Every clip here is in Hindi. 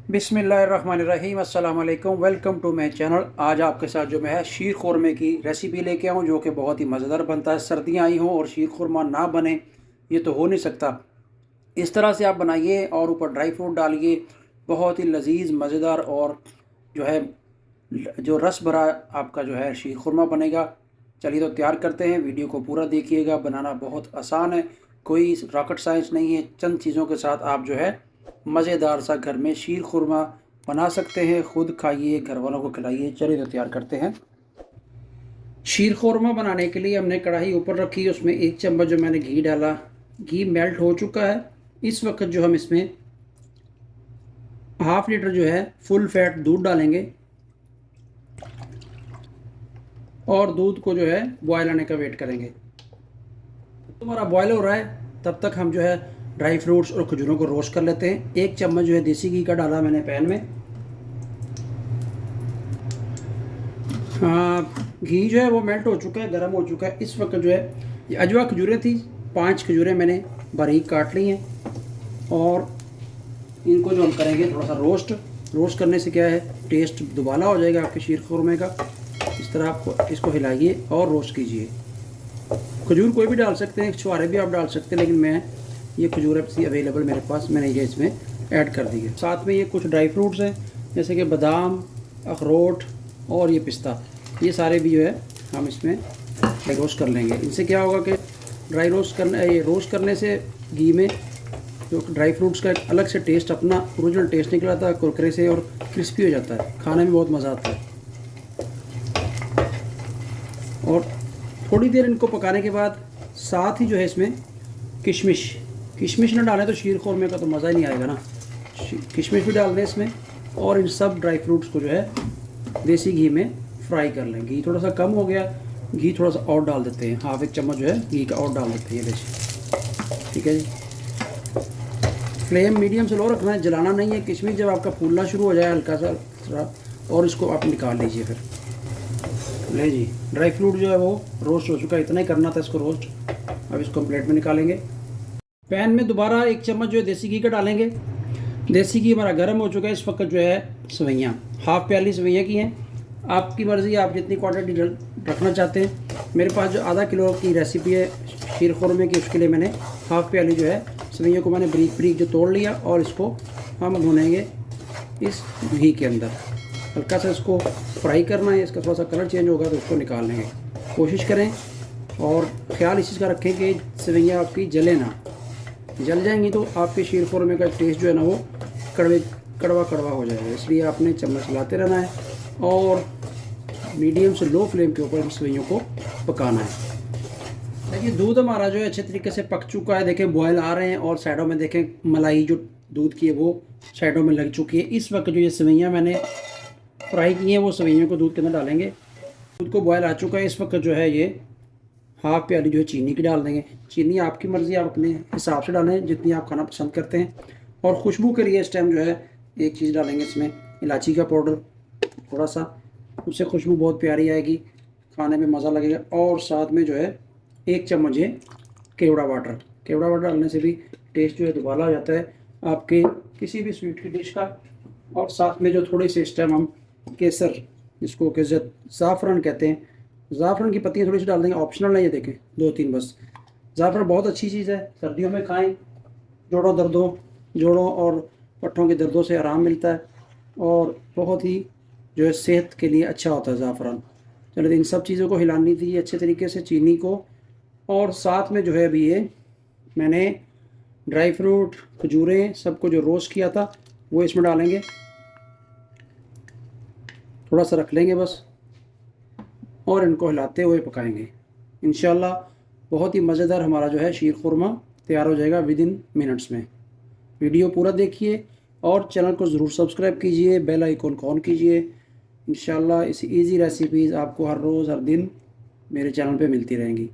बिस्मिल्लाहिर्रहमानिर्रहीम अस्सलाम वालेकुम। Welcome to my channel. आज आपके साथ जो मैं है शीर खुरमे की रेसिपी लेके आऊँ जो कि बहुत ही मज़ेदार बनता है। सर्दियाँ आई हों और शीर खुरमा ना बने ये तो हो नहीं सकता। इस तरह से आप बनाइए और ऊपर ड्राई फ्रूट डालिए, बहुत ही लजीज मज़ेदार और जो है जो रस भरा आपका जो है शीर खुरमा बनेगा। चलिए तो तैयार करते हैं। वीडियो को पूरा देखिएगा। बनाना बहुत आसान है, कोई रॉकेट साइंस नहीं है। चंद चीज़ों के साथ आप जो है मज़ेदार सा घर में शीर खुरमा बना सकते हैं। खुद खाइए, घर वालों को खिलाइए। चलिए तो तैयार करते हैं। शीर खुरमा बनाने के लिए हमने कढ़ाई ऊपर रखी, उसमें 1 चम्मच जो मैंने घी डाला। घी मेल्ट हो चुका है। इस वक्त जो हम इसमें ½ लीटर जो है फुल फैट दूध डालेंगे और दूध को जो है बॉयल आने का वेट करेंगे। हमारा बॉयल हो रहा है, तब तक हम जो है ड्राई फ्रूट्स और खजूरों को रोस्ट कर लेते हैं। 1 चम्मच जो है देसी घी का डाला मैंने पैन में। घी जो है वो मेल्ट हो चुका है, गर्म हो चुका है। इस वक्त जो है ये अजवा खजूरें थी, 5 खजूरें मैंने बारीक काट ली हैं और इनको जो हम करेंगे थोड़ा सा रोस्ट करने से क्या है टेस्ट दुबाला हो जाएगा आपके शीर खुरमे का। इस तरह आपको इसको हिलाइए और रोस्ट कीजिए। खजूर कोई भी डाल सकते हैं, छुहारे भी आप डाल सकते हैं, लेकिन मैं ये खजूर सी अवेलेबल मेरे पास, मैंने ये इसमें ऐड कर दी है। साथ में ये कुछ ड्राई फ्रूट्स हैं जैसे कि बादाम, अखरोट और ये पिस्ता, ये सारे भी जो है हम इसमें रोस्ट कर लेंगे। इनसे क्या होगा कि ये रोस्ट करने से घी में जो ड्राई फ्रूट्स का एक अलग से टेस्ट, अपना ओरिजिनल टेस्ट निकल आता है कुरकुरे से और क्रिस्पी हो जाता है, खाने में बहुत मज़ा आता है। और थोड़ी देर इनको पकाने के बाद साथ ही जो है इसमें किशमिश ना डालें तो शीर खुरमे का तो मज़ा ही नहीं आएगा ना। किशमिश भी डाल दें इसमें और इन सब ड्राई फ्रूट्स को जो है देसी घी में फ्राई कर लें। घी थोड़ा सा कम हो गया, घी थोड़ा सा और डाल देते हैं, ½ चम्मच जो है घी का और डाल देते हैं ये देखिए। ठीक है जी, फ्लेम मीडियम से लो रखना है, जलाना नहीं है। किशमिश जब आपका फूलना शुरू हो जाए हल्का सा थोड़ा, और इसको आप निकाल लीजिए। फिर ले जी, ड्राई फ्रूट जो है वो रोस्ट हो चुका है, इतना ही करना था इसको रोस्ट। अब इसको हम प्लेट में निकालेंगे। पैन में दोबारा 1 चम्मच जो है देसी घी का डालेंगे। देसी घी हमारा गर्म हो चुका है। इस वक्त जो है सेवइयाँ, ½ प्याली सेवइयाँ की हैं। आपकी मर्ज़ी, आप जितनी क्वांटिटी रखना चाहते हैं। मेरे पास जो ½ किलो की रेसिपी है शीर खुरमे की, उसके लिए मैंने ½ प्याली जो है सेवइयों को मैंने बारीक जो तोड़ लिया और इसको हम भूनेंगे इस घी के अंदर। हल्का सा इसको फ्राई करना है, इसका थोड़ा सा कलर चेंज होगा तो उसको निकाल लेंगे। कोशिश करें और ख़्याल इस चीज़ का रखें कि सेवइयाँ आपकी जले ना। जल जाएंगी तो आपके शीर खुरमे का टेस्ट जो है ना वो कड़वा हो जाएगा। इसलिए आपने चम्मच हिलाते रहना है और मीडियम से लो फ्लेम के ऊपर इन सेवइयों को पकाना है। देखिए दूध हमारा जो है अच्छे तरीके से पक चुका है। देखें बॉयल आ रहे हैं और साइडों में देखें मलाई जो दूध की है वो साइडों में लग चुकी है। इस वक्त जो ये सेवइयाँ मैंने फ्राई की हैं वो सेवइयों को दूध के अंदर डालेंगे। दूध को बॉयल आ चुका है। इस वक्त जो है ये ½ प्याली जो है चीनी की डाल देंगे। चीनी आपकी मर्ज़ी, आप अपने हिसाब से डालें जितनी आप खाना पसंद करते हैं। और खुशबू के लिए इस टाइम जो है एक चीज़ डालेंगे इसमें, इलायची का पाउडर थोड़ा सा, उससे खुशबू बहुत प्यारी आएगी, खाने में मज़ा लगेगा। और साथ में जो है 1 चम्मच है केवड़ा वाटर डालने से भी टेस्ट जो है दुबाला हो जाता है आपके किसी भी स्वीट की डिश का। और साथ में जो थोड़ी सी इस टाइम हम केसर, जिसको कि ज़ाफ़रान कहते हैं, ज़ाफ़रान की पत्तियाँ थोड़ी सी डाल देंगे, ऑप्शनल है ये, देखें 2-3 बस। ज़ाफ़रान बहुत अच्छी चीज़ है, सर्दियों में खाएं। जोड़ों और पट्ठों के दर्दों से आराम मिलता है और बहुत ही जो है सेहत के लिए अच्छा होता है ज़ाफ़रान। चलो इन सब चीज़ों को हिलानी थी अच्छे तरीके से, चीनी को। और साथ में जो है अभी ये मैंने ड्राई फ्रूट, खजूरें, सबको जो रोस्ट किया था वो इसमें डालेंगे। थोड़ा सा रख लेंगे बस और इनको हिलाते हुए पकाएंगे। इंशाल्लाह बहुत ही मज़ेदार हमारा जो है शीर खुरमा तैयार हो जाएगा विदिन मिनट्स में। वीडियो पूरा देखिए और चैनल को ज़रूर सब्सक्राइब कीजिए, बेल आइकन को ऑन कीजिए। इंशाल्लाह इस इजी रेसिपीज़ आपको हर रोज़ हर दिन मेरे चैनल पे मिलती रहेंगी।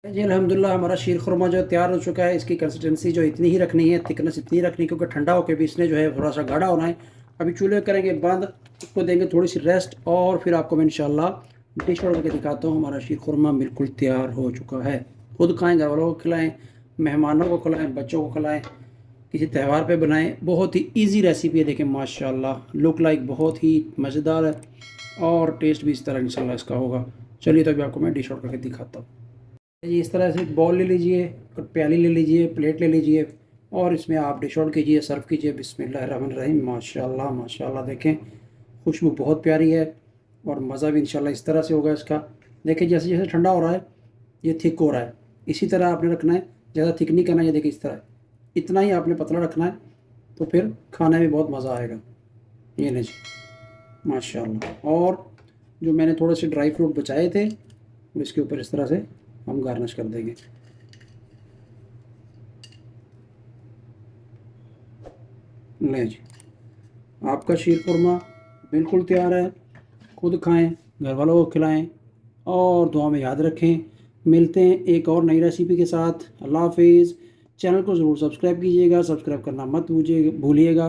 जी अल्हम्दुलिल्लाह हमारा शीर खुरमा जो तैयार हो चुका है। इसकी कंसिस्टेंसी जो इतनी ही रखनी है, थिकनेस इतनी ही रखनी है, क्योंकि ठंडा होकर भी इसने जो है थोड़ा सा गाढ़ा होना है। अभी चूल्हे करेंगे बंद, उसको देंगे थोड़ी सी रेस्ट और फिर आपको मैं इंशाल्लाह डिश ऑर्डर करके दिखाता हूँ। हमारा शीर खुरमा बिल्कुल तैयार हो चुका है। खुद खाएँ, घर वालों को खिलाएँ, मेहमानों को खिलाएँ, बच्चों को खिलाएँ। किसी त्यौहार पे बनाएं, बहुत ही इजी रेसिपी है। देखें माशाल्लाह लुक लाइक बहुत ही मज़ेदार है और टेस्ट भी इस तरह इंशाल्लाह इसका होगा। चलिए तो अभी आपको मैं डिश आउट करके दिखाता हूँ जी। इस तरह से एक बाउल ले लीजिए और प्याली ले लीजिए, प्लेट ले लीजिए और इसमें आप डिश आउट कीजिए, सर्व कीजिए। बिस्मिल्लाहिर्रहमानिर्रहीम। माशाल्लाह माशाल्लाह, देखें खुशबू बहुत प्यारी है और मज़ा भी इंशाल्लाह इस तरह से होगा इसका। देखिए जैसे जैसे ठंडा हो रहा है ये थिक हो रहा है, इसी तरह आपने रखना है, ज़्यादा थिक नहीं करना है। ये देखिए इस तरह इतना ही आपने पतला रखना है, तो फिर खाने में बहुत मज़ा आएगा। ये लीजिए माशाल्लाह। और जो मैंने थोड़े से ड्राई फ्रूट बचाए थे इसके ऊपर इस तरह से हम गार्निश कर देंगे। लें जी, आपका शीर खुरमा बिल्कुल तैयार है। खुद खाएं, घर वालों को खिलाएं और दुआ में याद रखें। मिलते हैं एक और नई रेसिपी के साथ। अल्लाह हाफिज़। चैनल को ज़रूर सब्सक्राइब कीजिएगा, सब्सक्राइब करना मत भूलिएगा।